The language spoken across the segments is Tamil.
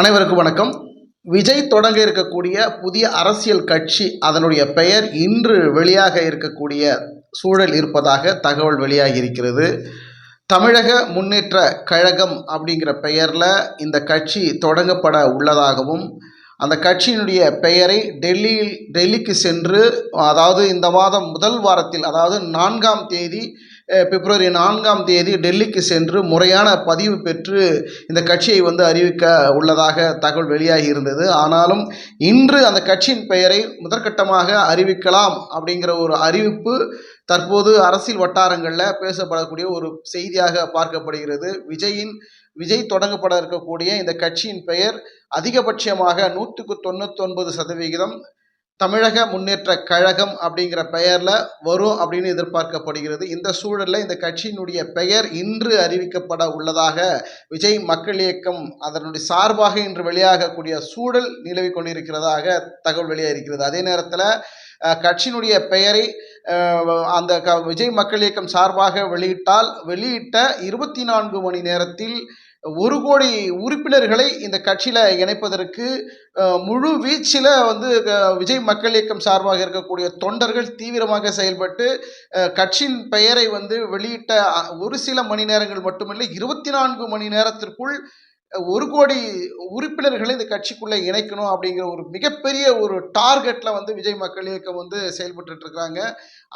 அனைவருக்கும் வணக்கம். விஜய் தொடங்க இருக்கக்கூடிய புதிய அரசியல் கட்சி அதனுடைய பெயர் இன்று வெளியாக இருக்கக்கூடிய சூழல் இருப்பதாக தகவல் வெளியாகி இருக்கிறது. தமிழக முன்னேற்ற கழகம் அப்படிங்கிற பெயரில் இந்த கட்சி தொடங்கப்பட உள்ளதாகவும் அந்த கட்சியினுடைய பெயரை டெல்லிக்கு சென்று, அதாவது இந்த மாதம் முதல் வாரத்தில், அதாவது 4ஆம் தேதி, பிப்ரவரி 4ஆம் தேதி டெல்லிக்கு சென்று முறையான பதிவு பெற்று இந்த கட்சியை அறிவிக்க உள்ளதாக தகவல் வெளியாகி இருந்தது. ஆனாலும் இன்று அந்த கட்சியின் பெயரை முதற்கட்டமாக அறிவிக்கலாம் அப்படிங்கிற ஒரு அறிவிப்பு தற்போது அரசியல் வட்டாரங்களில் பேசப்படக்கூடிய ஒரு செய்தியாக பார்க்கப்படுகிறது. விஜய் தொடங்கப்பட இருக்கக்கூடிய இந்த கட்சியின் பெயர் அதிகபட்சமாக 199% தமிழக முன்னேற்ற கழகம் அப்படிங்கிற பெயரில் வரும் அப்படின்னு எதிர்பார்க்கப்படுகிறது. இந்த சூழலில் இந்த கட்சியினுடைய பெயர் இன்று அறிவிக்கப்பட உள்ளதாக விஜய் மக்கள் இயக்கம் அதனுடைய சார்பாக இன்று வெளியாகக்கூடிய சூழல் நிலவி கொண்டிருக்கிறதாக தகவல் வெளியாகிருக்கிறது. அதே நேரத்தில் கட்சியினுடைய பெயரை அந்த விஜய் மக்கள் இயக்கம் சார்பாக வெளியிட்ட 24 மணி நேரத்தில் 1 கோடி உறுப்பினர்களை இந்த கட்சியில் இணைப்பதற்கு முழு வீச்சில் விஜய் மக்கள் இயக்கம் சார்பாக இருக்கக்கூடிய தொண்டர்கள் தீவிரமாக செயல்பட்டு கட்சியின் பெயரை வெளியிட்ட ஒரு சில மணி நேரங்கள் மட்டுமில்லை, 24 மணி நேரத்திற்குள் 1 கோடி உறுப்பினர்களை இந்த கட்சிக்குள்ளே இணைக்கணும் அப்படிங்கிற ஒரு மிகப்பெரிய ஒரு டார்கெட்டில் விஜய் மக்கள் இயக்கம் செயல்பட்டு இருக்காங்க.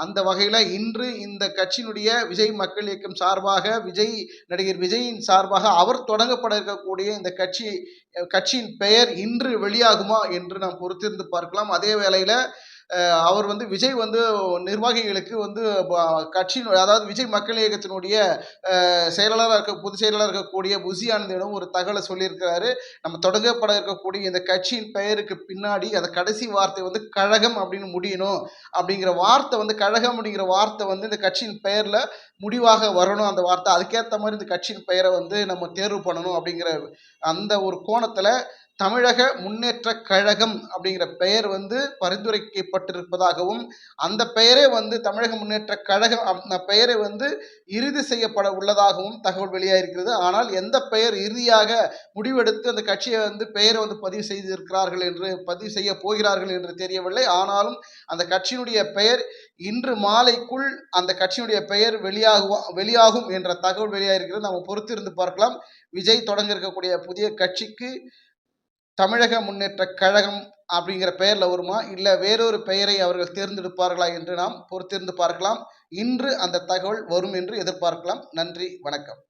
அந்த வகையில் இன்று இந்த கட்சியினுடைய விஜய் மக்கள் இயக்கம் சார்பாக நடிகர் விஜயின் சார்பாக அவர் தொடங்கப்பட இருக்கக்கூடிய இந்த கட்சியின் பெயர் இன்று வெளியாகுமா என்று நாம் பொறுத்திருந்து பார்க்கலாம். அதே வேளையில் அவர் விஜய் நிர்வாகிகளுக்கு கட்சியின், அதாவது விஜய் மக்கள் இயக்கத்தினுடைய பொதுச் செயலாளராக இருக்கக்கூடிய புசி ஆனந்தியிடம் ஒரு தகவலை சொல்லியிருக்கிறாரு. நம்ம தொடங்கப்பட இருக்கக்கூடிய இந்த கட்சியின் பெயருக்கு பின்னாடி அந்த கடைசி வார்த்தை கழகம் அப்படின்னு முடியணும் அப்படிங்கிற வார்த்தை, கழகம் அப்படிங்கிற வார்த்தை இந்த கட்சியின் பெயர்ல முடிவாக வரணும். அந்த வார்த்தை அதுக்கேற்ற மாதிரி இந்த கட்சியின் பெயரை நம்ம தேர்வு பண்ணணும் அப்படிங்கிற அந்த ஒரு கோணத்துல தமிழக முன்னேற்ற கழகம் அப்படிங்கிற பெயர் பரிந்துரைக்கப்பட்டிருப்பதாகவும் அந்த பெயரே தமிழக முன்னேற்ற கழகம் அந்த பெயரை இறுதி செய்யப்பட உள்ளதாகவும் தகவல் வெளியாகிருக்கிறது. ஆனால் எந்த பெயர் இறுதியாக முடிவெடுத்து அந்த கட்சியை பெயரை பதிவு செய்ய போகிறார்கள் என்று தெரியவில்லை. ஆனாலும் அந்த கட்சியினுடைய பெயர் இன்று மாலைக்குள் அந்த கட்சியினுடைய பெயர் வெளியாகும் என்ற தகவல் வெளியாகிருக்கிறது. நம்ம பொறுத்திருந்து பார்க்கலாம். விஜய் தொடங்க இருக்கக்கூடிய புதிய கட்சிக்கு தமிழக முன்னேற்ற கழகம் அப்படிங்கிற பெயர்ல வருமா, இல்லை வேறொரு பெயரை அவர்கள் தேர்ந்தெடுப்பார்களா என்று நாம் பொறுத்திருந்து பார்க்கலாம். இன்று அந்த தகவல் வரும் என்று எதிர்பார்க்கலாம். நன்றி, வணக்கம்.